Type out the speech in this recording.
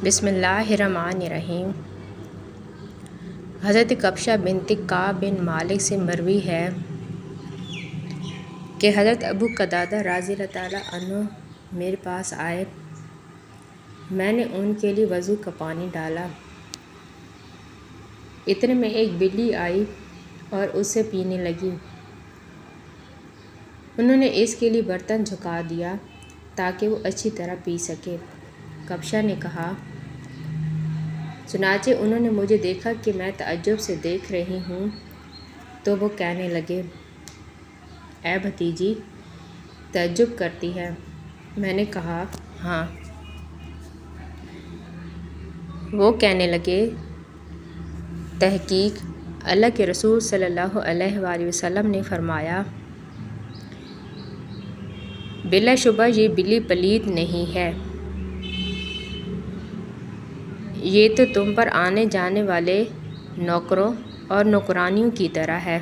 بسم اللہ الرحمن الرحیم۔ حضرت کبشہ بنت کعب بن مالک سے مروی ہے کہ حضرت ابو قتادہ رضی اللہ تعالیٰ عنہ میرے پاس آئے۔ میں نے ان کے لیے وضو کا پانی ڈالا۔ اتنے میں ایک بلی آئی اور اسے پینے لگی۔ انہوں نے اس کے لیے برتن جھکا دیا تاکہ وہ اچھی طرح پی سکے۔ کبشہ نے کہا، چنانچہ انہوں نے مجھے دیکھا کہ میں تعجب سے دیکھ رہی ہوں تو وہ کہنے لگے، اے بھتیجی، تعجب کرتی ہے؟ میں نے کہا، ہاں۔ وہ کہنے لگے، تحقیق اللہ کے رسول صلی اللہ علیہ وآلہ وسلم نے فرمایا، بلا شبہ یہ بلی پلید نہیں ہے، یہ تو تم پر آنے جانے والے نوکروں اور نوکرانیوں کی طرح ہے۔